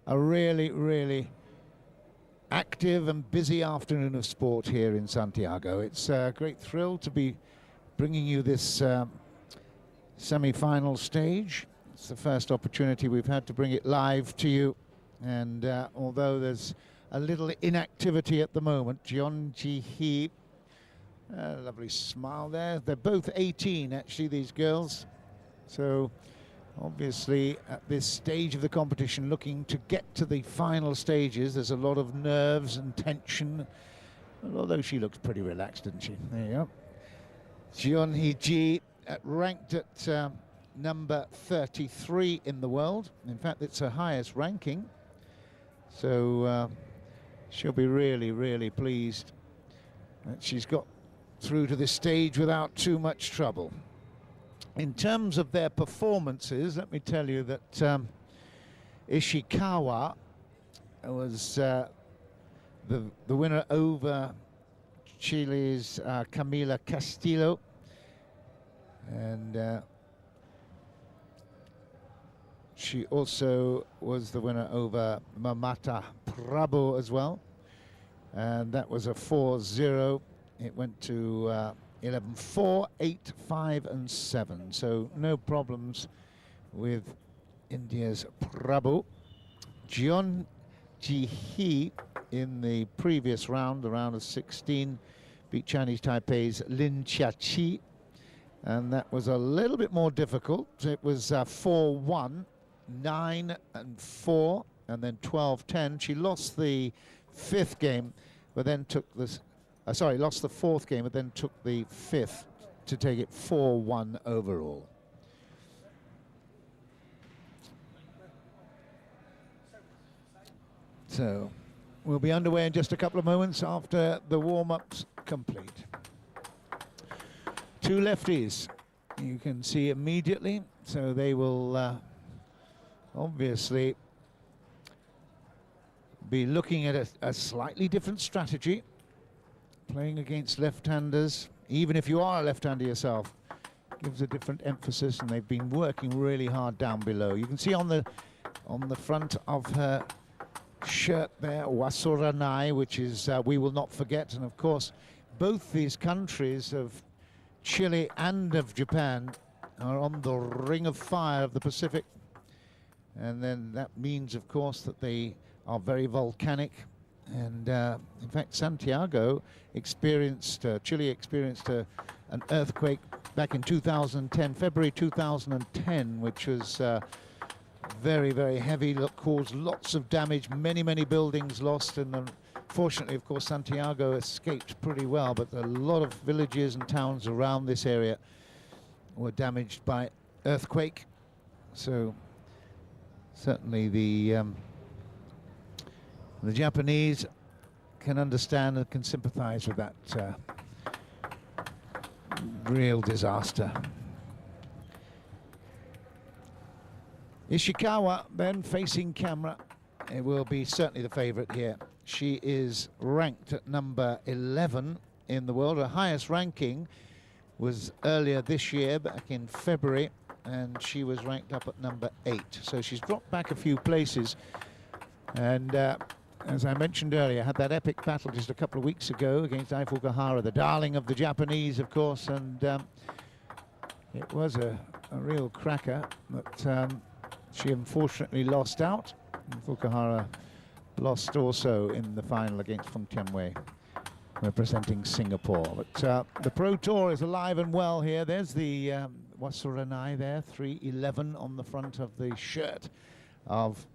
a really, really active and busy afternoon of sport here in Santiago. It's a great thrill to be bringing you this semi-final stage. It's the first opportunity we've had to bring it live to you, and although there's a little inactivity at the moment, Jeon Ji-hee, lovely smile there. They're both 18 actually, these girls, so obviously at this stage of the competition looking to get to the final stages. There's a lot of nerves and tension, although she looks pretty relaxed, doesn't she? There you go. Jeon Hee-ji ranked at number 33 in the world. In fact, it's her highest ranking, so she'll be really, really pleased that she's got through to this stage without too much trouble. In terms of their performances, let me tell you that Ishikawa was the winner over Chile's Camila Castillo, and she also was the winner over Mamata Prabo as well, and that was a 4-0. It went to 11-4, 8, 5 and 7, so no problems with India's Prabhu. Jeon Ji-hee in the previous round, the round of 16, beat Chinese Taipei's Lin Chia-chi, and that was a little bit more difficult. It was 4-1, 9 and 4, and then 12-10. She lost the fifth game, but then took this. Lost the fourth game, but then took the fifth to take it 4-1 overall. So we'll be underway in just a couple of moments after the warm-ups complete. Two lefties, you can see immediately, so they will obviously be looking at a slightly different strategy. Playing against left-handers, even if you are a left-hander yourself, gives a different emphasis, and they've been working really hard down below. You can see on the front of her shirt there, Wasuranai, which is we will not forget. And of course, both these countries of Chile and of Japan are on the ring of fire of the Pacific, and then that means, of course, that they are very volcanic. And in fact, Santiago experienced, Chile experienced an earthquake back in 2010, February 2010, which was very, very heavy, caused lots of damage, many, many buildings lost, and fortunately, of course, Santiago escaped pretty well, but a lot of villages and towns around this area were damaged by earthquake. So certainly the Japanese can understand and can sympathize with that real disaster. Ishikawa then facing camera. It will be certainly the favorite here. She is ranked at number 11 in the world. Her highest ranking was earlier this year, back in February, and she was ranked up at number 8. So she's dropped back a few places, and as I mentioned earlier, had that epic battle just a couple of weeks ago against Ai Fukuhara, the darling of the Japanese, of course, and it was a real cracker, but she unfortunately lost out. And Fukuhara lost also in the final against Feng Tianwei, representing Singapore. But the Pro Tour is alive and well here. There's the Wasuranai there, 311 on the front of the shirt of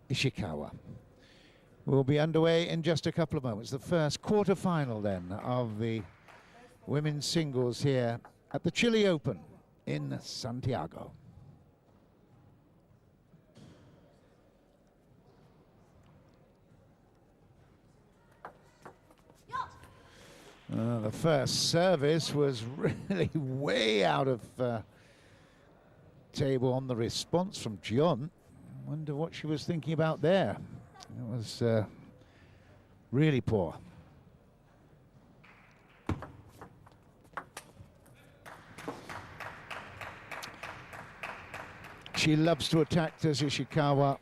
Ishikawa. We'll be underway in just a couple of moments. The first quarter-final then of the women's singles here at the Chile Open in Santiago. The first service was really way out of table on the response from Jeon. Wonder what she was thinking about there. It was really poor. She loves to attack, does Ishikawa.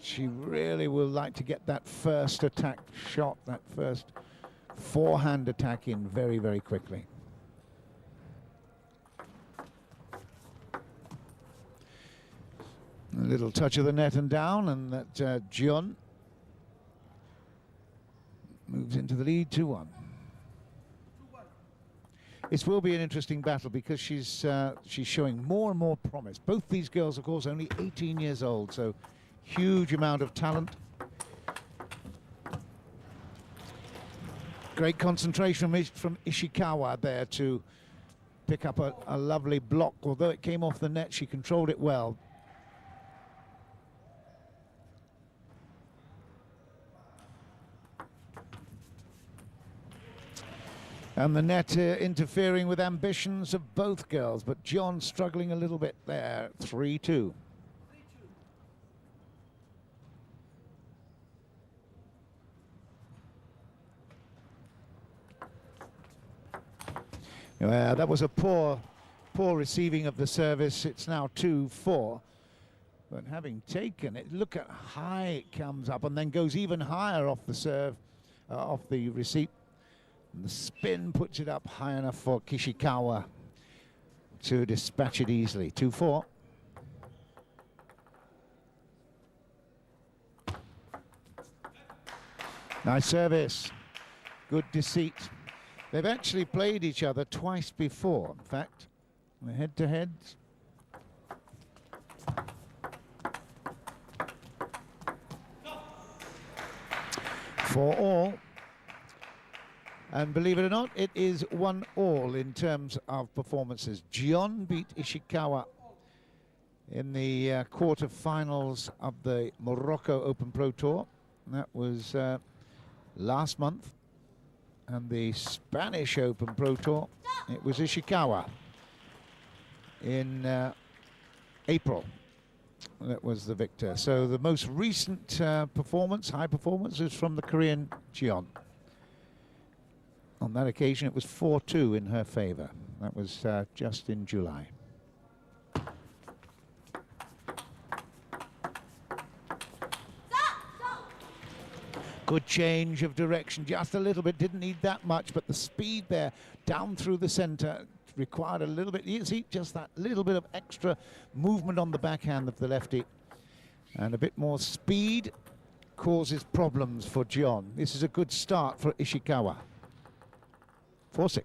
She really will like to get that first attack shot, that first forehand attack in very, very quickly. A little touch of the net and down, and that John moves into the lead 2-1. This will be an interesting battle because she's showing more and more promise. Both these girls, of course, only 18 years old, so huge amount of talent. Great concentration from Ishikawa there to pick up a lovely block. Although it came off the net, she controlled it well. And the net interfering with ambitions of both girls, but John struggling a little bit there. 3-2. Well, that was a poor receiving of the service. It's now 2-4. But having taken it, look at how high it comes up and then goes even higher off the serve, off the receipt. And the spin puts it up high enough for Kishikawa to dispatch it easily. 2-4. Nice service. Good deceit. They've actually played each other twice before, in fact. Head-to-heads. For all. And believe it or not, it is 1-1 in terms of performances. Gion beat Ishikawa in the quarter-finals of the Morocco Open Pro Tour. That was last month. And the Spanish Open Pro Tour, it was Ishikawa in April. That was the victor. So the most recent performance, high performance, is from the Korean Gion. On that occasion, it was 4-2 in her favor. That was just in July. Good change of direction, just a little bit, didn't need that much, but the speed there down through the center required a little bit, you see, just that little bit of extra movement on the backhand of the lefty. And a bit more speed causes problems for Gion. This is a good start for Ishikawa. 4-6.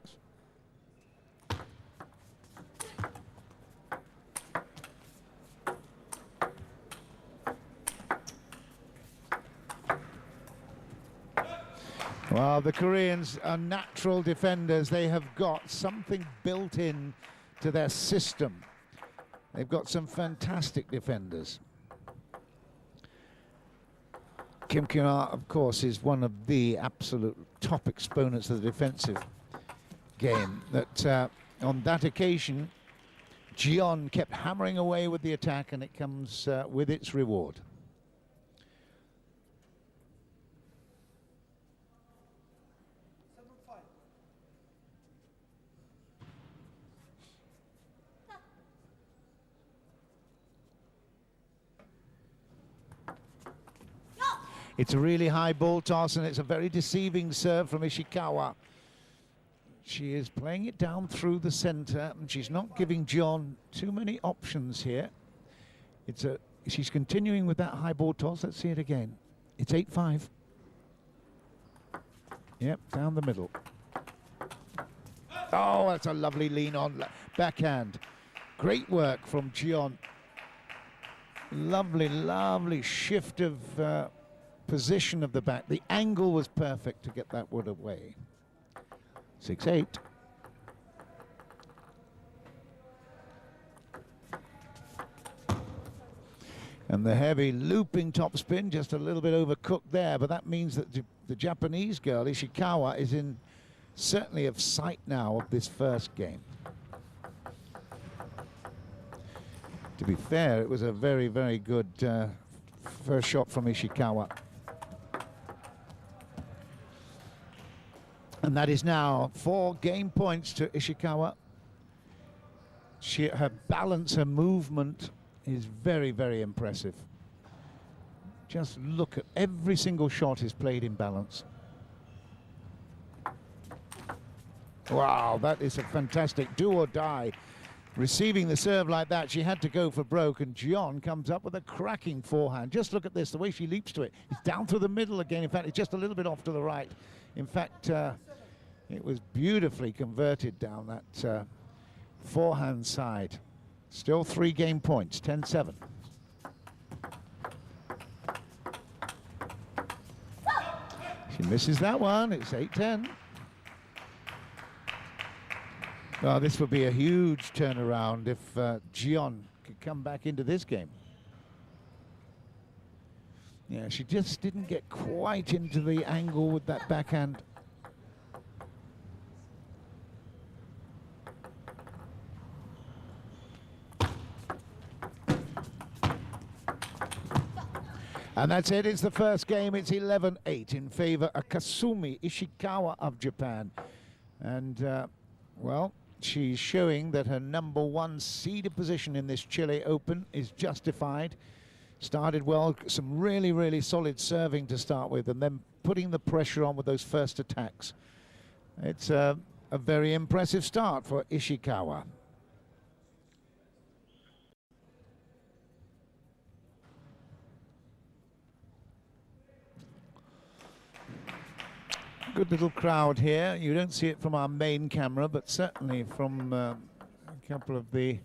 Well, the Koreans are natural defenders. They have got something built in to their system. They've got some fantastic defenders. Kim Kyung-ah, of course, is one of the absolute top exponents of the defensive game. That on that occasion, Gion kept hammering away with the attack, and it comes with its reward. It's a really high ball toss, and it's a very deceiving serve from Ishikawa. She is playing it down through the center, and she's not giving John too many options here. She's continuing with that high ball toss. Let's see it again. It's 8-5. Yep, down the middle. Oh, that's a lovely lean on backhand. Great work from Gion. Lovely, lovely shift of position of the back. The angle was perfect to get that wood away. 6-8. And the heavy looping topspin, just a little bit overcooked there, but that means that the Japanese girl, Ishikawa, is in certainly of sight now of this first game. To be fair, it was a very, very good first shot from Ishikawa. And that is now 4 game points to Ishikawa. Her balance, her movement is very, very impressive. Just look at every single shot is played in balance. Wow, that is a fantastic do or die. Receiving the serve like that, she had to go for broke, and Jion comes up with a cracking forehand. Just look at this, the way she leaps to it. It's down through the middle again. In fact, it's just a little bit off to the right. In fact, it was beautifully converted down that forehand side. Still 3 game points, 10-7. She misses that one, it's 8-10. Well, this would be a huge turnaround if Jion could come back into this game. Yeah, she just didn't get quite into the angle with that backhand. And that's it, it's the first game, it's 11-8 in favor of Kasumi Ishikawa of Japan. And, well, she's showing that her #1 seeded position in this Chile Open is justified. Started well, some really, really solid serving to start with, and then putting the pressure on with those first attacks. It's a very impressive start for Ishikawa. Good little crowd here. You don't see it from our main camera, but certainly from a couple of the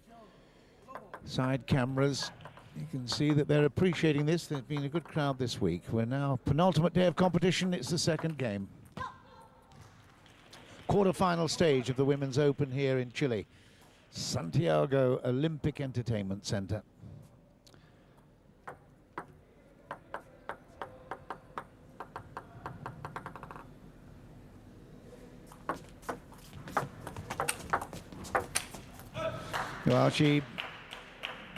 side cameras, you can see that they're appreciating this. There's been a good crowd this week. We're now penultimate day of competition. It's the second game. Quarter-final stage of the Women's Open here in Chile. Santiago Olympic Entertainment Center. Well, she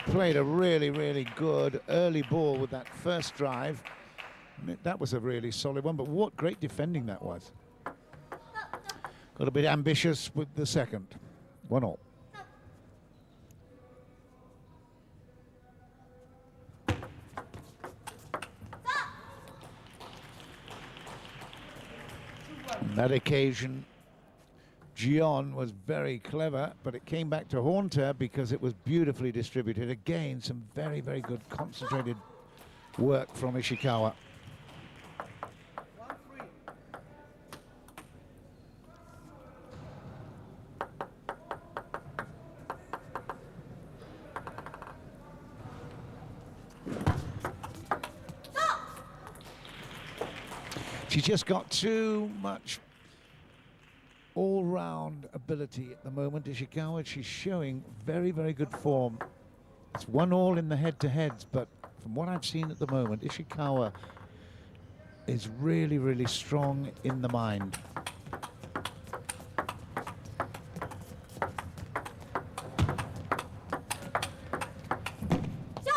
played a really, really good early ball with that first drive. That was a really solid one, but what great defending that was. Got a bit ambitious with the second. 1-all. On that occasion, Jion was very clever, but it came back to haunt her because it was beautifully distributed. Again, some very, very good concentrated work from Ishikawa. She's just got too much all-round ability at the moment. Ishikawa, she's showing very, very good form. It's 1-all in the head-to-heads, but from what I've seen at the moment, Ishikawa is really, really strong in the mind.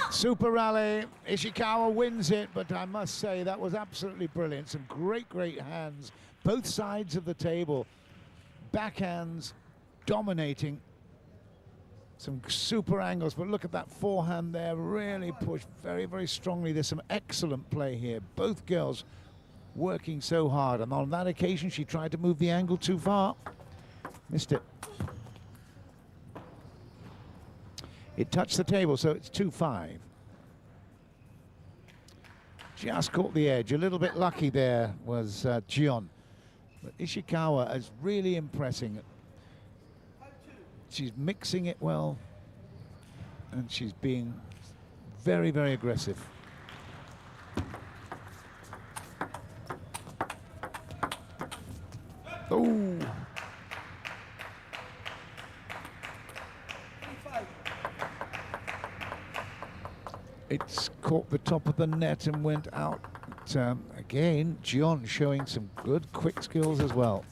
Super rally, Ishikawa wins it, but I must say that was absolutely brilliant. Some great, great hands, both sides of the table. Backhands dominating, some super angles, but look at that forehand there, really pushed very, very strongly. There's some excellent play here. Both girls working so hard, and on that occasion she tried to move the angle too far. Missed it. It touched the table, so it's 2-5. Just caught the edge. A little bit lucky there was Jion. But Ishikawa is really impressing. She's mixing it well, and she's being very, very aggressive. Oh! It's caught the top of the net and went out. Again, Jion showing some good quick skills as well.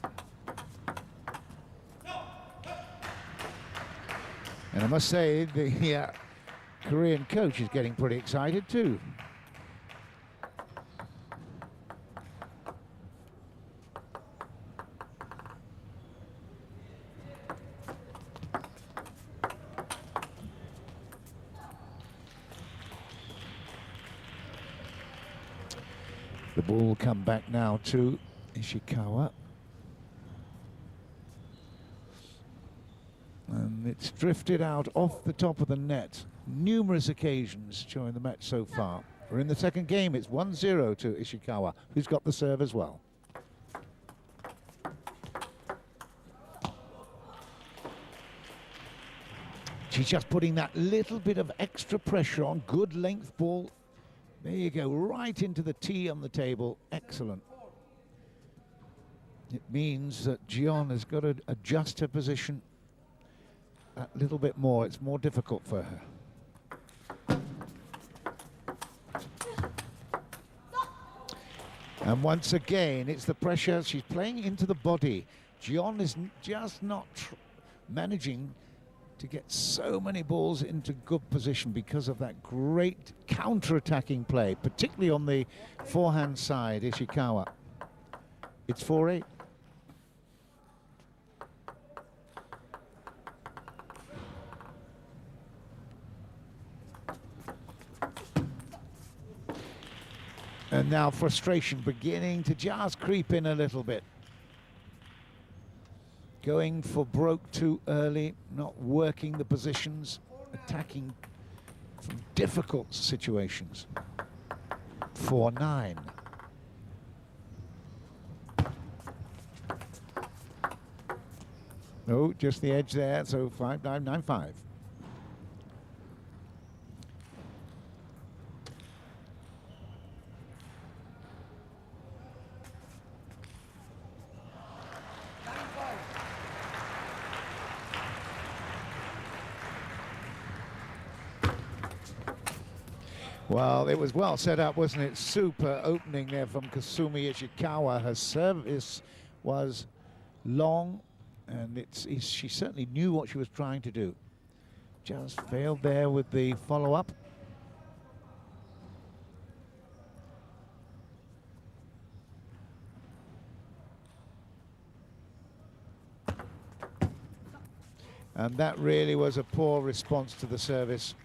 And I must say, the Korean coach is getting pretty excited too. The ball will come back now to Ishikawa. And it's drifted out off the top of the net. Numerous occasions during the match so far. We're in the second game. It's 1-0 to Ishikawa, who's got the serve as well. She's just putting that little bit of extra pressure on. Good length ball. There you go, right into the tee on the table. Excellent. It means that Gion has got to adjust her position a little bit more. It's more difficult for her. And once again, it's the pressure. She's playing into the body. Gion is just not managing to get so many balls into good position because of that great counter-attacking play, particularly on the forehand side, Ishikawa. It's 4-8. And now frustration beginning to just creep in a little bit. Going for broke too early, not working the positions, attacking from difficult situations. 4-9. Oh, just the edge there, so 5-9, 9-5. Well, it was well set up, wasn't it? Super opening there from Kasumi Ishikawa. Her service was long, and she certainly knew what she was trying to do. Just failed there with the follow-up. And that really was a poor response to the service,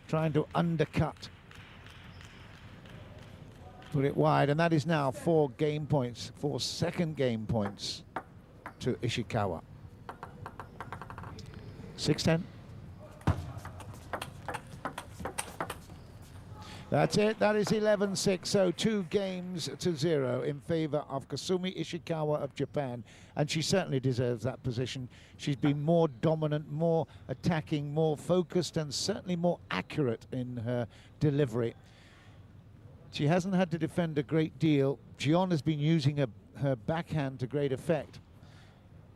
trying to undercut. Put it wide, and that is now 4 game points, 4 second game points to Ishikawa. 6-10. That's it, that is 11-6, so 2 games to 0 in favor of Kasumi Ishikawa of Japan, and she certainly deserves that position. She's been more dominant, more attacking, more focused, and certainly more accurate in her delivery. She hasn't had to defend a great deal. Gion has been using her backhand to great effect,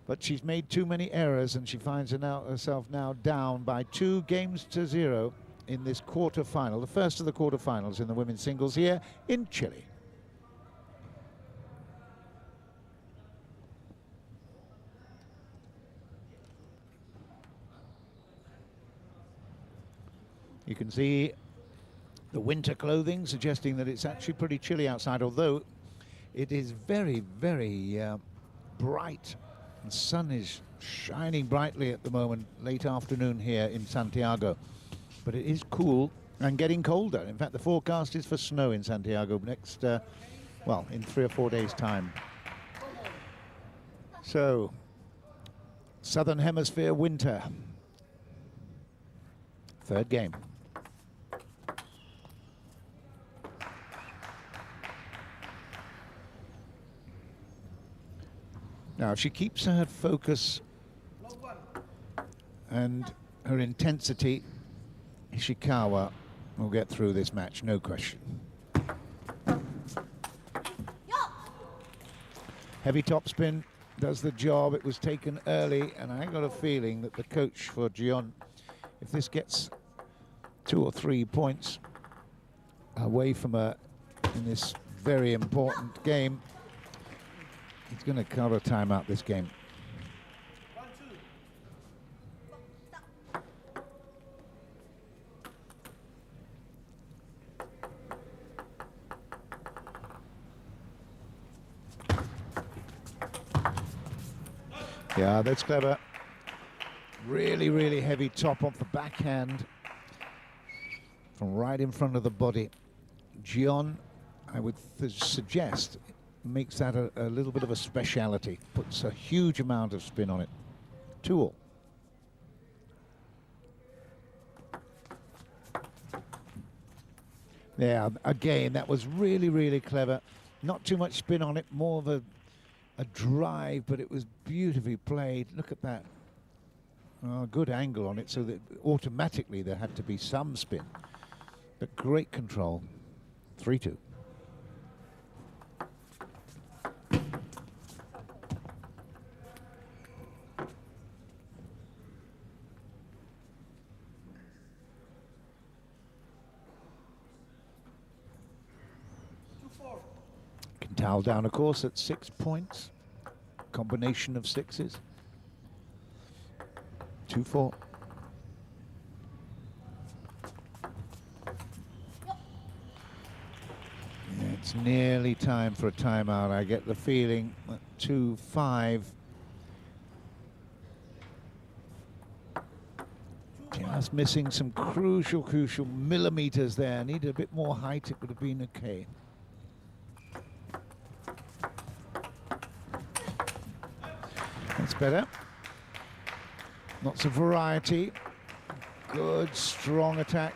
but she's made too many errors, and she finds herself now down by 2 games to 0 in this quarter-final, the first of the quarter-finals in the women's singles here in Chile. You can see the winter clothing suggesting that it's actually pretty chilly outside, although it is very, very bright. The sun is shining brightly at the moment, late afternoon here in Santiago. But it is cool and getting colder. In fact, the forecast is for snow in Santiago next, well, in 3 or 4 days' time. So, Southern Hemisphere winter. Third game. Now, if she keeps her focus and her intensity, Ishikawa will get through this match, no question. Heavy topspin does the job. It was taken early, and I got a feeling that the coach for Gion, if this gets 2 or 3 points away from her in this very important game, he's going to call a timeout this game. Yeah, that's clever. Really, really heavy top off the backhand from right in front of the body. Gion I would suggest makes that a little bit of a speciality, puts a huge amount of spin on it. 2-all. Yeah, again, that was really, really clever. Not too much spin on it, more of a drive, but it was beautifully played. Look at that. Oh, good angle on it, so that automatically there had to be some spin. But great control. 3-2. Towel down, of course, at 6 points. Combination of sixes. 2-4. Yeah, it's nearly time for a timeout. I get the feeling. 2-5. Just missing some crucial millimeters there. Needed a bit more height, it would have been okay. That's better. Lots of variety. Good, strong attack.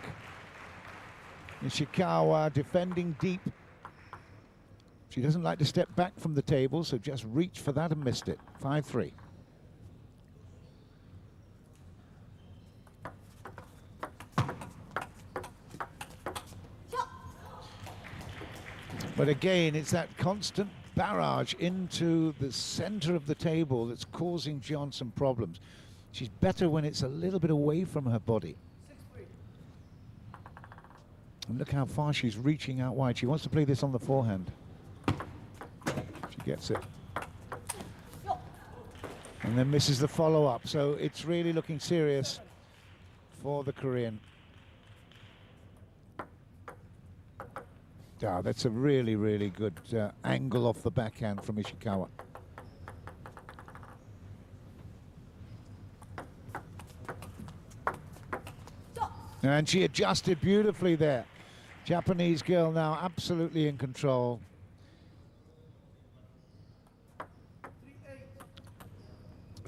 Ishikawa defending deep. She doesn't like to step back from the table, so just reached for that and missed it. 5-3. But again, it's that constant barrage into the center of the table that's causing Johnson problems. She's better when it's a little bit away from her body. And look how far she's reaching out wide. She wants to play this on the forehand. She gets it. And then misses the follow-up. So it's really looking serious for the Korean. Ah, that's a really, really good angle off the backhand from Ishikawa. And she adjusted beautifully there. Japanese girl now absolutely in control.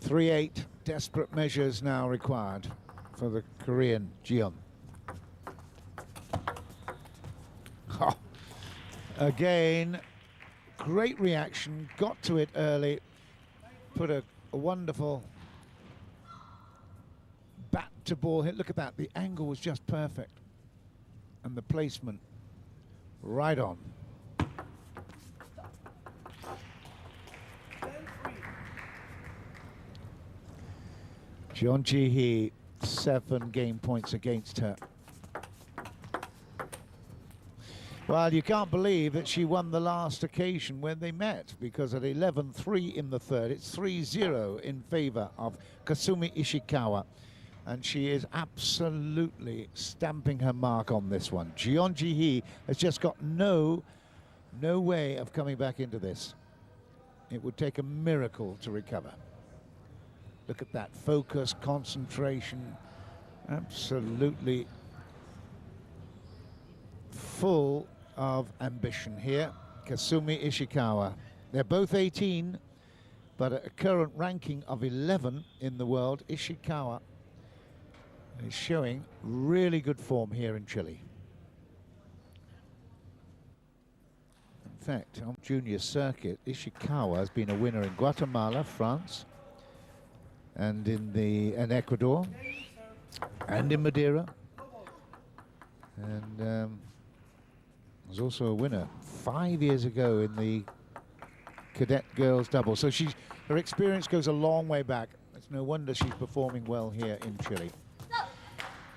3-8. Desperate measures now required for the Korean Jeon. Oh. Again, great reaction, got to it early, put a wonderful bat to ball hit. Look at that, the angle was just perfect. And the placement right on. Jeon Ji-hee, 7 game points against her. Well, you can't believe that she won the last occasion when they met, because at 11-3 in the third, it's 3-0 in favor of Kasumi Ishikawa. And she is absolutely stamping her mark on this one. Jeon Ji-hee has just got no way of coming back into this. It would take a miracle to recover. Look at that focus, concentration, absolutely full of ambition here. Kasumi Ishikawa. They're both 18, but at a current ranking of 11 in the world, Ishikawa is showing really good form here in Chile. In fact, on junior circuit, Ishikawa has been a winner in Guatemala, France, and in Ecuador, and in Madeira, and was also a winner 5 years ago in the cadet girls double. So her experience goes a long way back. It's no wonder she's performing well here in Chile.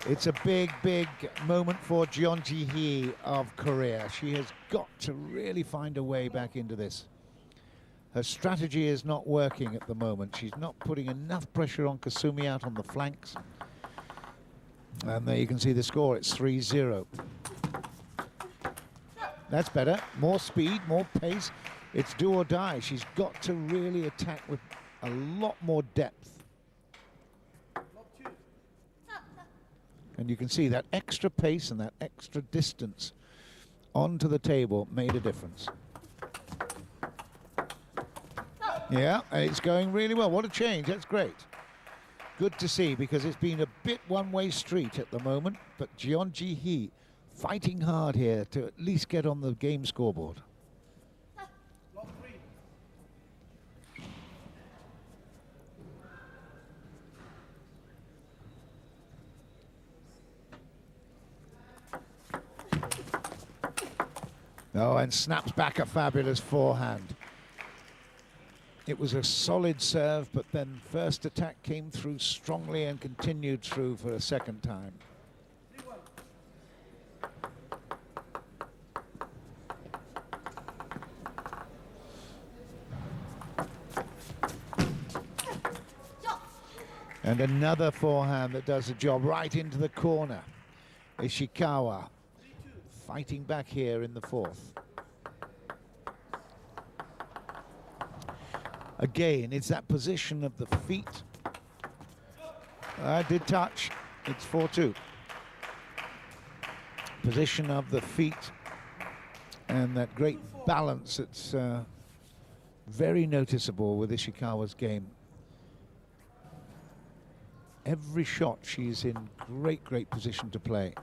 It's a big moment for Jeon Ji-hee of Korea. She has got to really find a way back into this. Her strategy is not working at the moment. She's not putting enough pressure on Kasumi out on the flanks. And there you can see the score, it's 3-0. That's better, more speed, more pace. It's do or die. She's got to really attack with a lot more depth. And you can see that extra pace and that extra distance onto the table made a difference. Yeah, and it's going really well. What a change. That's great. Good to see, because it's been a bit one-way street at the moment, but Jeon Ji-hee fighting hard here to at least get on the game scoreboard. Oh, and snaps back a fabulous forehand. It was a solid serve, but then first attack came through strongly and continued through for a second time. And another forehand that does the job right into the corner. Ishikawa fighting back here in the fourth. Again, it's that position of the feet. Did touch. It's 4-2. Position of the feet and that great balance that's very noticeable with Ishikawa's game. Every shot she's in great position to play.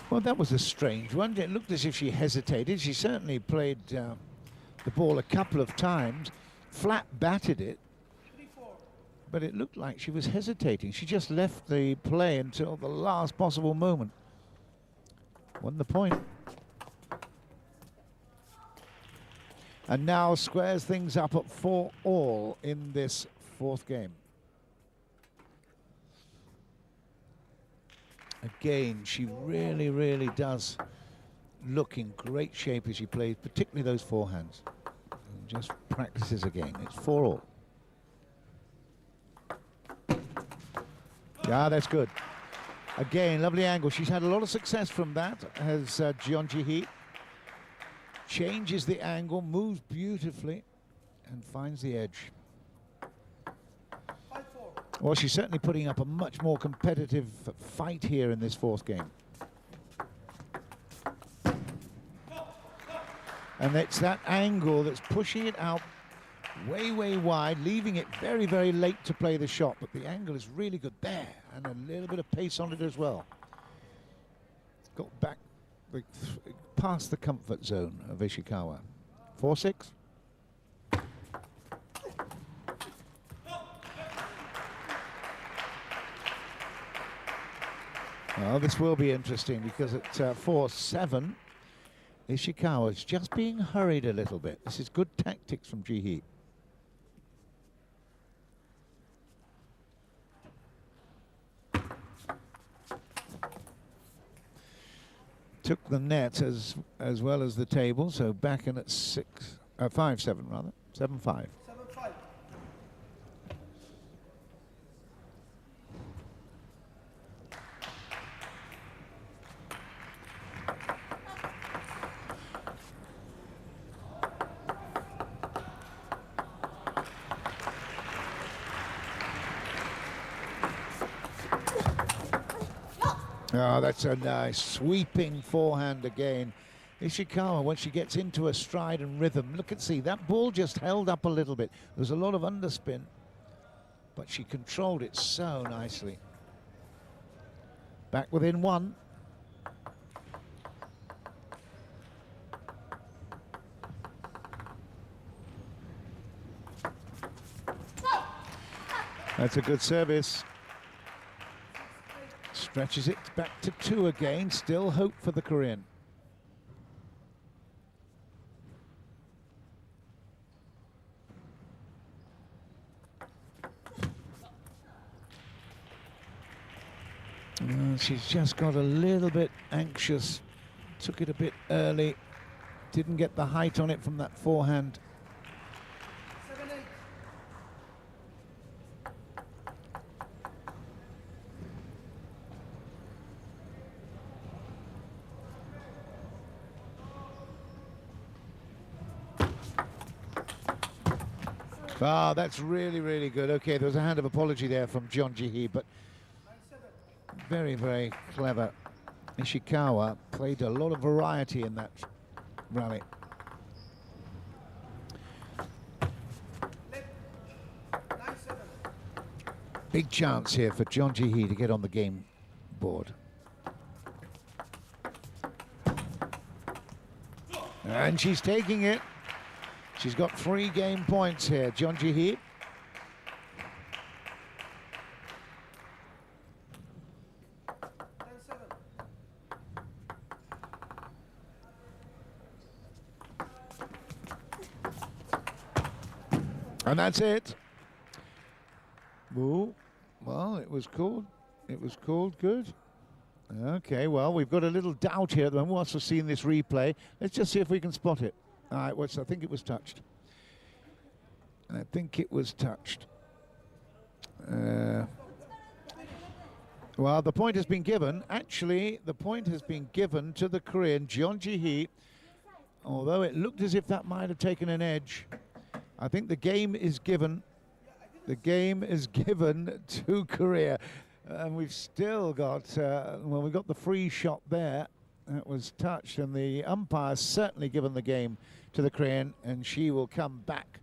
Well, that was a strange one. It looked as if she hesitated. She certainly played the ball a couple of times, flat batted it, but it looked like she was hesitating. She just left the play until the last possible moment. Won the point. And now squares things up at 4-all in this fourth game. Again, she really does look in great shape as she plays, particularly those forehands. And just practices again. It's 4-all. Yeah, that's good. Again, lovely angle. She's had a lot of success from that, has Jeon Ji-hee. Changes the angle, moves beautifully, and finds the edge. Well, she's certainly putting up a much more competitive fight here in this fourth game. And it's that angle that's pushing it out way wide, leaving it very late to play the shot. But the angle is really good there, and a little bit of pace on it as well. Got back past the comfort zone of Ishikawa. 4-6. Well, this will be interesting, because at 4-7, Ishikawa's just being hurried a little bit. This is good tactics from Ji-hee. Took the net as well as the table, so back in at 5-7 rather, 7-5. Oh, that's a nice sweeping forehand again. Ishikawa, when she gets into a stride and rhythm, look and see, that ball just held up a little bit. There was a lot of underspin, but she controlled it so nicely. Back within one. That's a good service. Stretches it back to 2 again. Still hope for the Korean. She's just got a little bit anxious. Took it a bit early. Didn't get the height on it from that forehand. Ah, that's really, really good. Okay, there was a hand of apology there from John Ji-hee, but very, very clever. Ishikawa played a lot of variety in that rally. Big chance here for John Ji-hee to get on the game board. And she's taking it. She's got 3 game points here, John Ji-hee. And that's it. Ooh, well, it was called good. Okay, well, we've got a little doubt here at the moment. We're also seeing this replay. Let's just see if we can spot it. All right, I think it was touched. I think it was touched. Well, the point has been given. Actually, the point has been given to the Korean, John Ji-hee. Although it looked as if that might have taken an edge. I think the game is given. The game is given to Korea. And we've still got, well, we've got the free shot there. That was touched, and the umpire's certainly given the game to the Korean, and she will come back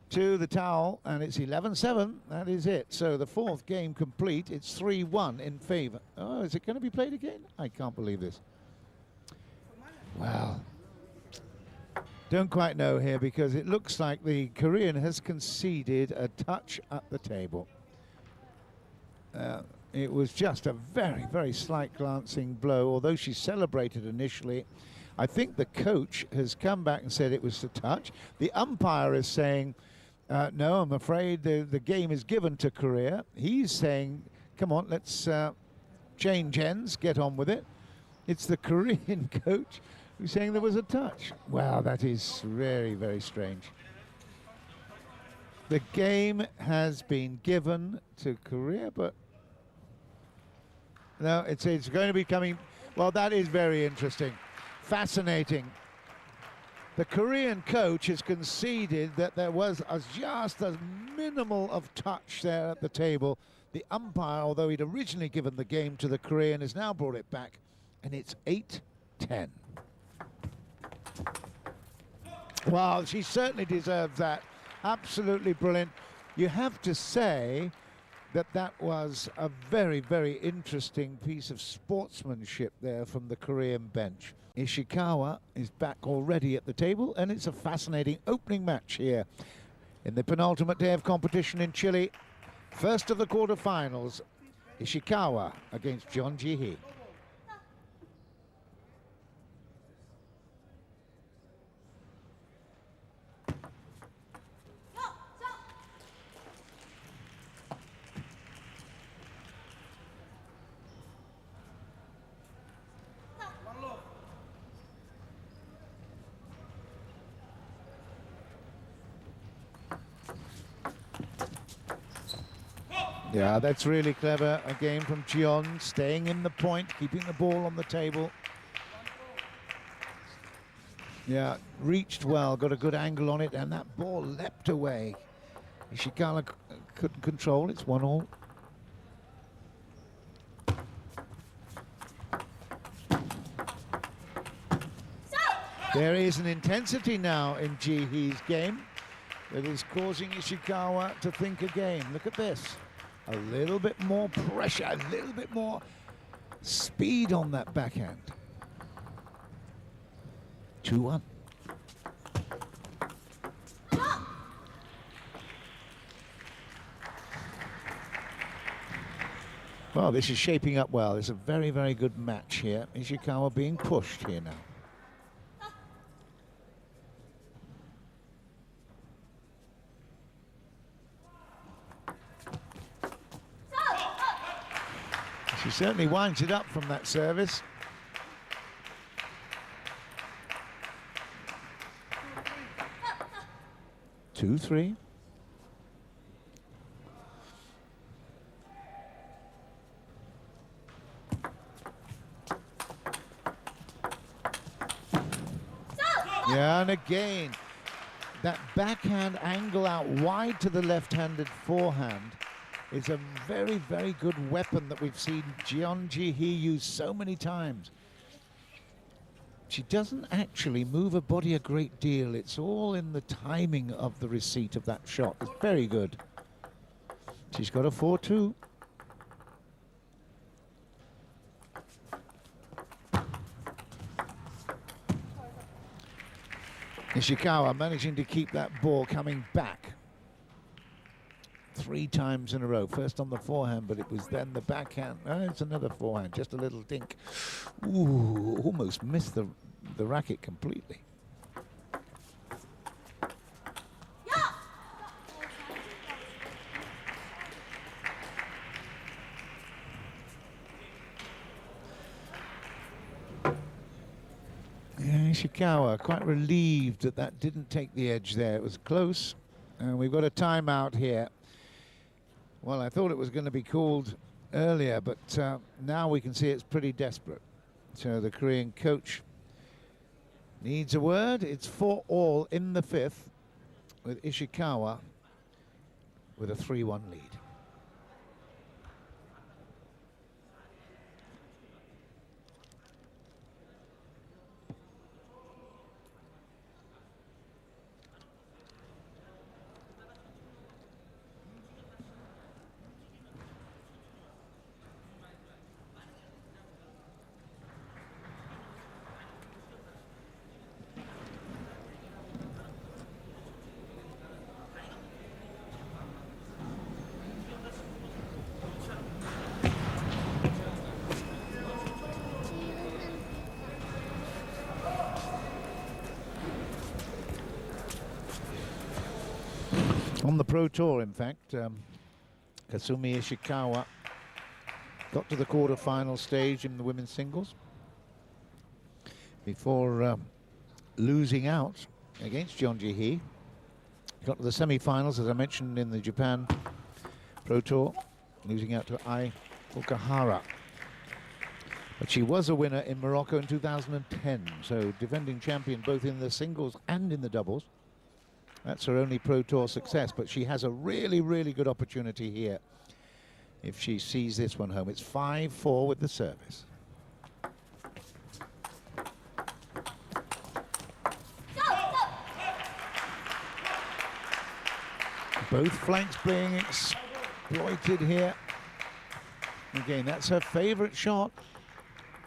to the towel, and it's 11-7. That is it. So the 4th game complete. It's 3-1 in favor. Oh, is it going to be played again? I can't believe this. Well, don't quite know here, because it looks like the Korean has conceded a touch at the table. It was just a very, very slight glancing blow, although she celebrated initially. I think the coach has come back and said it was a touch. The umpire is saying, no, I'm afraid the game is given to Korea. He's saying, come on, let's change ends, get on with it. It's the Korean coach who's saying there was a touch. Wow, that is very, very strange. The game has been given to Korea, but no, it's going to be coming. Well, that is very interesting. Fascinating. The Korean coach has conceded that there was just a minimal of touch there at the table. The umpire, although he'd originally given the game to the Korean, has now brought it back, and it's 8-10. Well, she certainly deserves that. Absolutely brilliant. You have to say that was a very, very interesting piece of sportsmanship there from the Korean bench. Ishikawa is back already at the table, and it's a fascinating opening match here in the penultimate day of competition in Chile. First of the quarterfinals, Ishikawa against John Ji-hee. Yeah, that's really clever. A game from Jeon, staying in the point, keeping the ball on the table. Yeah, reached well, got a good angle on it, and that ball leapt away. Ishikawa couldn't control, it's 1-1. There is an intensity now in Ji-hee's game that is causing Ishikawa to think again. Look at this. A little bit more pressure, a little bit more speed on that backhand. 2-1. Well, this is shaping up well. It's a very, very good match here. Ishikawa being pushed here now. She certainly winds it up from that service. Two, three. Yeah, and again, That backhand angle out wide to the left-handed forehand is a very, very good weapon that we've seen Jeon Ji-hee use so many times. She doesn't actually move her body a great deal. It's all in the timing of the receipt of that shot. It's very good. She's got a 4-2. Ishikawa managing to keep that ball coming back 3 times in a row. First on the forehand, but it was then the backhand. Oh, it's another forehand, just a little dink. Ooh, almost missed the racket completely. Ishikawa quite relieved that that didn't take the edge there. It was close, and we've got a timeout here. Well, I thought it was going to be called earlier, but now we can see it's pretty desperate. So the Korean coach needs a word. It's 4-all in the 5th, with Ishikawa with a 3-1 lead. On the Pro Tour, in fact, Kasumi Ishikawa got to the quarter-final stage in the women's singles before losing out against Jeon Ji-hee. Got to the semi-finals, as I mentioned, in the Japan Pro Tour, losing out to Ai Okahara. But she was a winner in Morocco in 2010, so defending champion both in the singles and in the doubles. That's her only Pro Tour success, but she has a really, really good opportunity here if she sees this one home. It's 5-4 with the service. Both flanks being exploited here. Again, that's her favorite shot.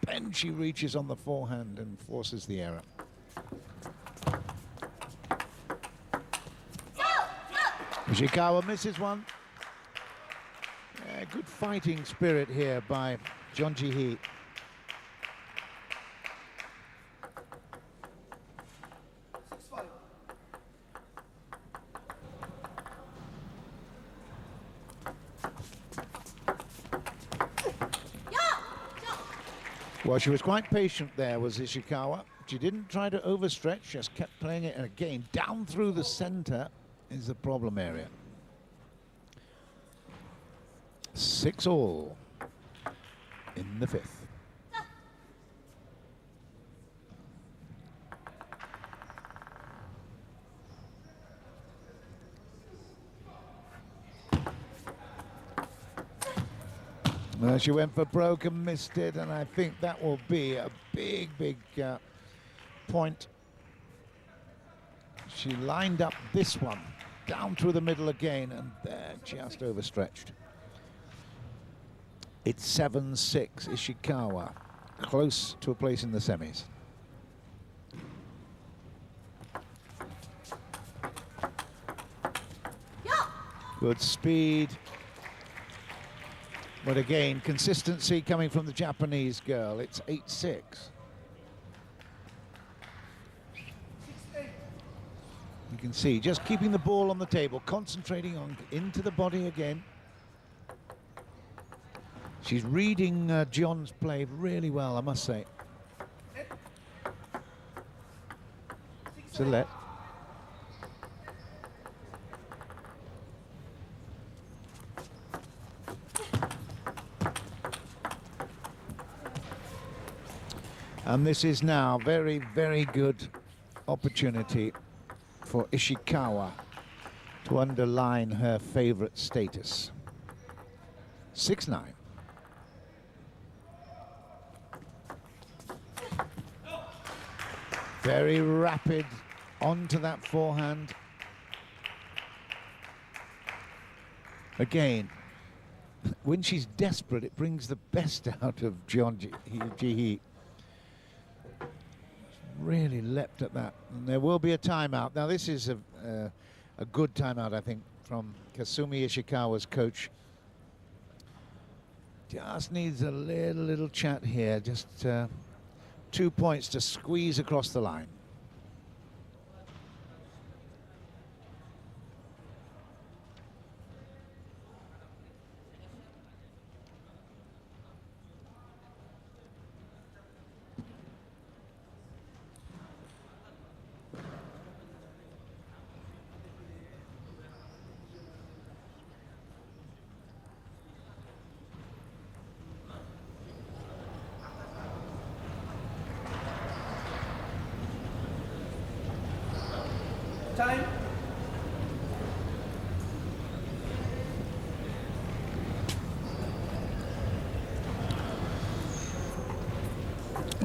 Then she reaches on the forehand and forces the error. Ishikawa misses one. Good fighting spirit here by Jeon Ji-hee. Well, she was quite patient there, was Ishikawa. She didn't try to overstretch, just kept playing it, and again, down through the center is the problem area. 6-all in the 5th. Well, she went for broke and missed it, and I think that will be a big, big point. She lined up this one down through the middle again, and there just overstretched. It's 7-6, Ishikawa, close to a place in the semis. Good speed. But again, consistency coming from the Japanese girl. It's 8-6. You can see, just keeping the ball on the table, concentrating on into the body again. She's reading Jeon's play really well, I must say. Select. And this is now very, very good opportunity for Ishikawa to underline her favorite status. 6-9. Very rapid onto that forehand. Again, when she's desperate, it brings the best out of Jeon Ji-hee. Really leapt at that. And there will be a timeout. Now, this is a good timeout, I think, from Kasumi Ishikawa's coach. Just needs a little chat here. Just 2 points to squeeze across the line. Time.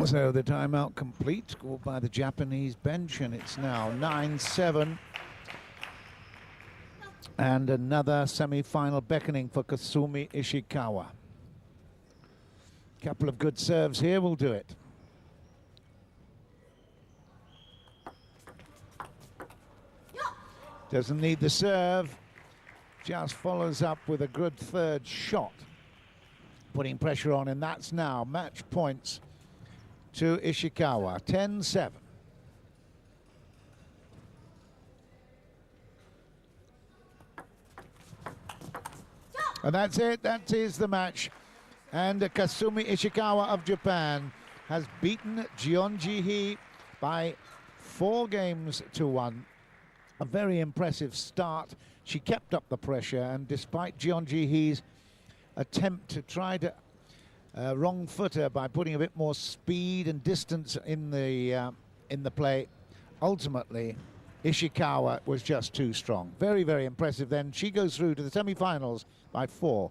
So the timeout complete, scored by the Japanese bench, and it's now 9-7. And another semi-final beckoning for Kasumi Ishikawa. Couple of good serves here will do it. Doesn't need the serve, just follows up with a good third shot, putting pressure on, and that's now match points to Ishikawa, 10-7. And that's it, that is the match. And Kasumi Ishikawa of Japan has beaten Jeon Ji-hee by 4-1. A very impressive start. She kept up the pressure, and despite Jeon Ji-hee's attempt to try to wrong footer by putting a bit more speed and distance in the play, ultimately Ishikawa was just too strong. Very, very impressive then. She goes through to the semi-finals by 4-1.